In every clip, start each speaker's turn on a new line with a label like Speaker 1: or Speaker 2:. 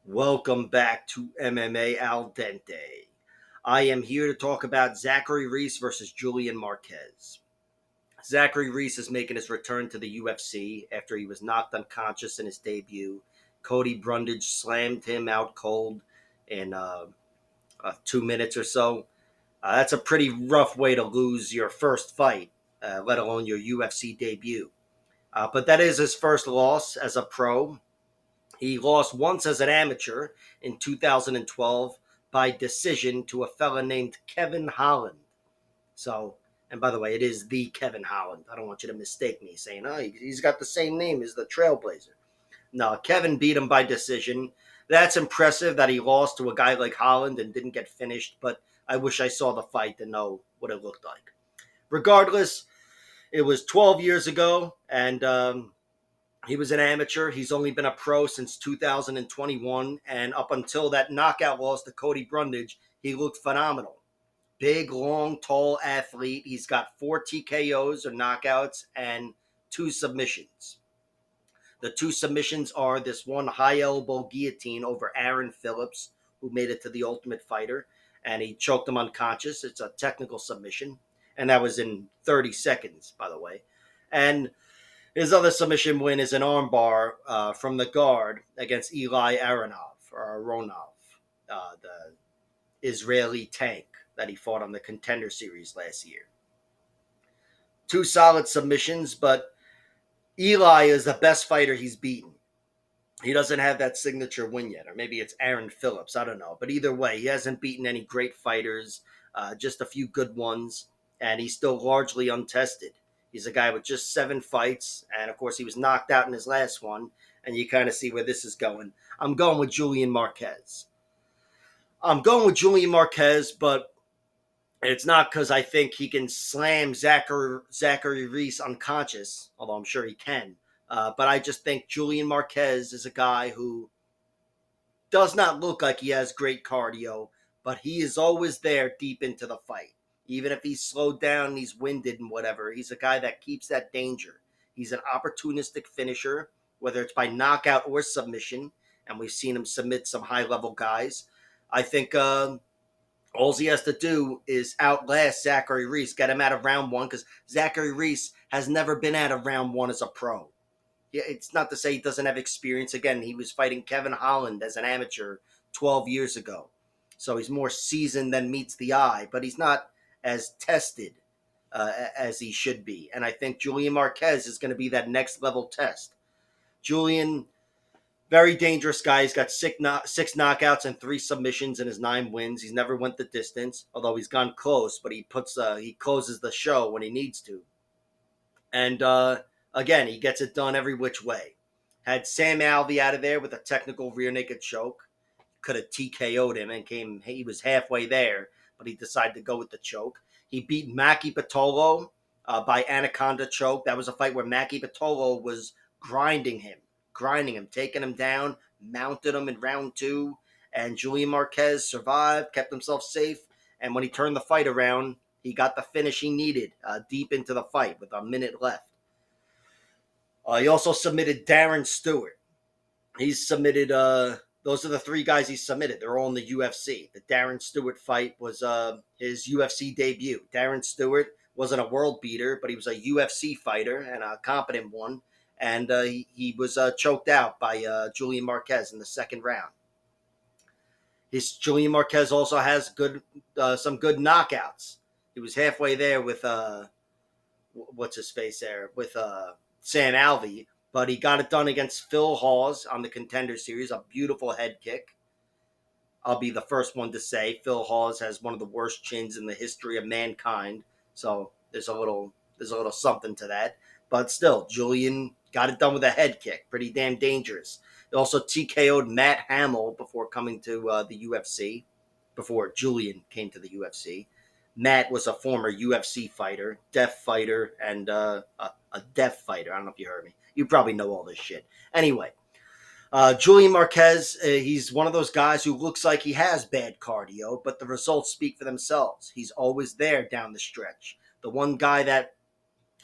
Speaker 1: Welcome back to MMA Al Dente. I am here to talk about Zachary Reese versus Julian Marquez. Zachary Reese is making his return to the UFC after he was knocked unconscious in his debut. Cody Brundage slammed him out cold in 2 minutes or so. That's a pretty rough way to lose your first fight, let alone your UFC debut. But that is his first loss as a pro. He lost once as an amateur in 2012 by decision to a fella named Kevin Holland. So, and by the way, it is the Kevin Holland. I don't want you to mistake me saying, oh, he's got the same name as the Trailblazer. No, Kevin beat him by decision. That's impressive that he lost to a guy like Holland and didn't get finished, but I wish I saw the fight to know what it looked like. Regardless, it was 12 years ago, and he was an amateur. He's only been a pro since 2021. And up until that knockout loss to Cody Brundage, he looked phenomenal. Big, long, tall athlete. He's got 4 TKOs or knockouts and 2 submissions. The 2 submissions are this one high elbow guillotine over Aaron Phillips, who made it to the Ultimate Fighter, and he choked him unconscious. It's a technical submission. And that was in 30 seconds, by the way. And his other submission win is an armbar from the guard against Eli Aronov, the Israeli tank that he fought on the Contender Series last year. 2 solid submissions, but Eli is the best fighter he's beaten. He doesn't have that signature win yet, or maybe it's Aaron Phillips. I don't know. But either way, he hasn't beaten any great fighters, just a few good ones, and he's still largely untested. He's a guy with just 7 fights, and of course, he was knocked out in his last one, and you kind of see where this is going. I'm going with Julian Marquez. But it's not because I think he can slam Zachary Reese unconscious, although I'm sure he can. But I just think Julian Marquez is a guy who does not look like he has great cardio, but he is always there deep into the fight. Even if he's slowed down, he's winded and whatever, he's a guy that keeps that danger. He's an opportunistic finisher, whether it's by knockout or submission, and we've seen him submit some high-level guys. I think all he has to do is outlast Zachary Reese, get him out of round one, because Zachary Reese has never been out of round one as a pro. Yeah, it's not to say he doesn't have experience. Again, he was fighting Kevin Holland as an amateur 12 years ago. So he's more seasoned than meets the eye, but he's not as tested as he should be. And I think Julian Marquez is going to be that next level test. Julian, very dangerous guy. He's got 6 knockouts and 3 submissions in his 9 wins. He's never went the distance, although he's gone close, but he closes the show when he needs to. And again, he gets it done every which way. Had Sam Alvey out of there with a technical rear naked choke. Could have TKO'd him and he was halfway there, but he decided to go with the choke. He beat Maki Pitolo by Anaconda choke. That was a fight where Maki Pitolo was grinding him, taking him down, mounted him in round 2. And Julian Marquez survived, kept himself safe. And when he turned the fight around, he got the finish he needed deep into the fight with a minute left. He also submitted Darren Stewart. He's submitted, those are the 3 guys he submitted. They're all in the UFC. The Darren Stewart fight was his UFC debut. Darren Stewart wasn't a world beater, but he was a UFC fighter and a competent one. And he was choked out by Julian Marquez in the second round. Julian Marquez also has some good knockouts. He was halfway there with what's his face there with Sam Alvey, but he got it done against Phil Hawes on the Contender Series, a beautiful head kick. I'll be the first one to say Phil Hawes has one of the worst chins in the history of mankind, so there's a little something to that. But still, Julian got it done with a head kick, pretty damn dangerous. He also TKO'd Matt Hamill before coming to the UFC, before Julian came to the UFC. Matt was a former UFC fighter, deaf fighter, and a deaf fighter. I don't know if you heard me. You probably know all this shit. Anyway, Julian Marquez, he's one of those guys who looks like he has bad cardio, but the results speak for themselves. He's always there down the stretch. The one guy that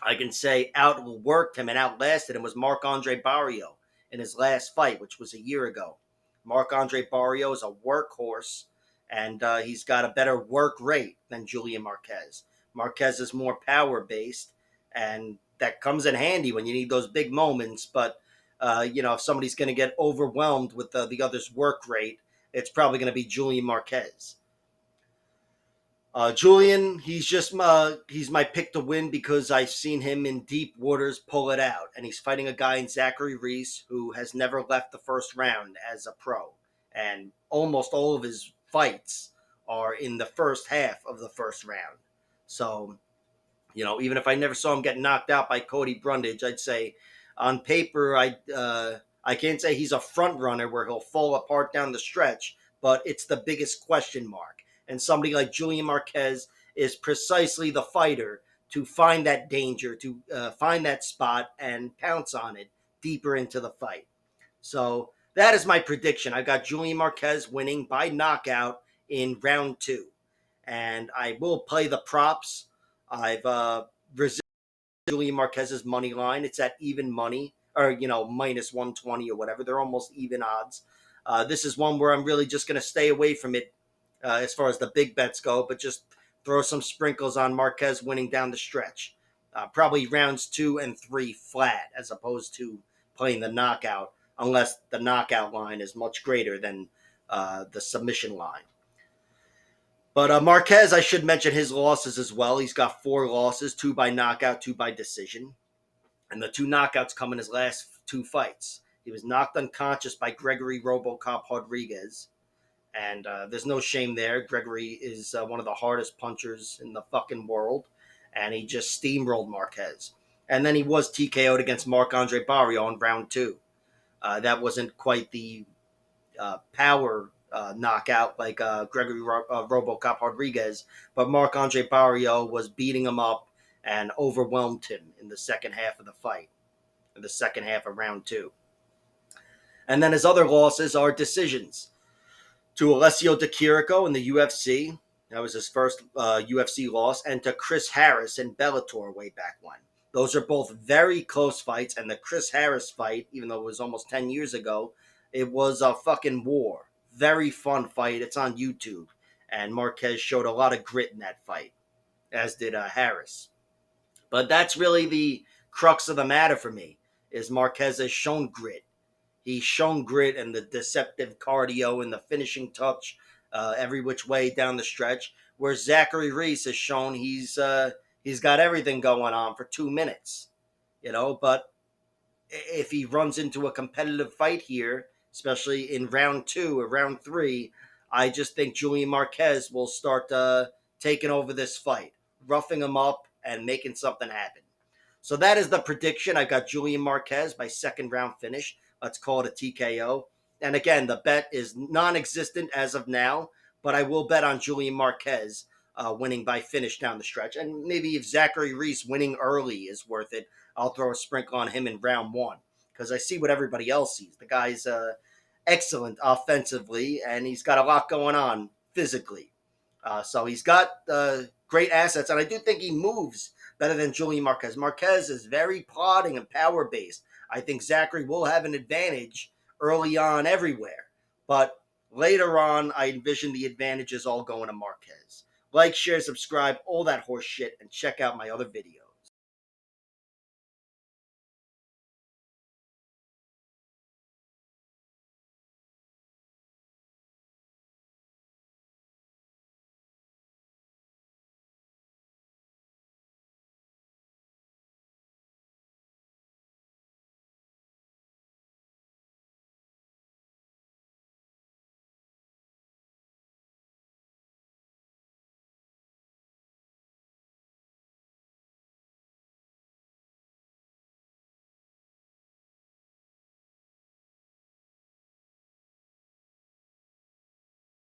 Speaker 1: I can say outworked him and outlasted him was Marc-Andre Barrio in his last fight, which was a year ago. Marc-Andre Barrio is a workhorse, and he's got a better work rate than Julian Marquez. Marquez is more power based, and that comes in handy when you need those big moments. But if somebody's going to get overwhelmed with the other's work rate, it's probably going to be Julian Marquez. Julian, he's my pick to win because I've seen him in deep waters pull it out, and he's fighting a guy in Zachary Reese who has never left the first round as a pro, and almost all of his fights are in the first half of the first round. So even if I never saw him get knocked out by Cody Brundage, I'd say on paper, I can't say he's a front runner where he'll fall apart down the stretch, but it's the biggest question mark. And somebody like Julian Marquez is precisely the fighter to find that danger, to find that spot and pounce on it deeper into the fight. So that is my prediction. I've got Julian Marquez winning by knockout in round 2. And I will play the props. I've resisted Julian Marquez's money line. It's at even money, or minus 120 or whatever. They're almost even odds. This is one where I'm really just going to stay away from it as far as the big bets go, but just throw some sprinkles on Marquez winning down the stretch. Probably rounds 2 and 3 flat, as opposed to playing the knockout, unless the knockout line is much greater than the submission line. But Marquez, I should mention his losses as well. He's got 4 losses, 2 by knockout, 2 by decision. And the 2 knockouts come in his last 2 fights. He was knocked unconscious by Gregory Robocop Rodriguez. And there's no shame there. Gregory is one of the hardest punchers in the fucking world. And he just steamrolled Marquez. And then he was TKO'd against Marc-Andre Barrio in round 2. That wasn't quite the power knockout like Gregory Robocop Rodriguez, but Marc-Andre Barrio was beating him up and overwhelmed him in the second half of the fight, in the second half of round 2. And then his other losses are decisions to Alessio Di Chirico in the UFC. That was his first UFC loss, and to Chris Harris in Bellator way back when. Those are both very close fights, and the Chris Harris fight, even though it was almost 10 years ago, it was a fucking war. Very fun fight. It's on YouTube. And Marquez showed a lot of grit in that fight, as did Harris. But that's really the crux of the matter for me, is Marquez has shown grit. He's shown grit and the deceptive cardio and the finishing touch every which way down the stretch, where Zachary Reese has shown he's got everything going on for 2 minutes. But if he runs into a competitive fight here, especially in round 2 or round 3, I just think Julian Marquez will start taking over this fight, roughing him up and making something happen. So that is the prediction. I got Julian Marquez by second round finish. Let's call it a TKO. And again, the bet is non-existent as of now, but I will bet on Julian Marquez winning by finish down the stretch. And maybe if Zachary Reese winning early is worth it, I'll throw a sprinkle on him in round 1 because I see what everybody else sees. The guy's excellent offensively, and he's got a lot going on physically. So he's got great assets, and I do think he moves better than Julian Marquez. Marquez is very plodding and power-based. I think Zachary will have an advantage early on everywhere. But later on, I envision the advantages all going to Marquez. Like, share, subscribe, all that horse shit, and check out my other videos.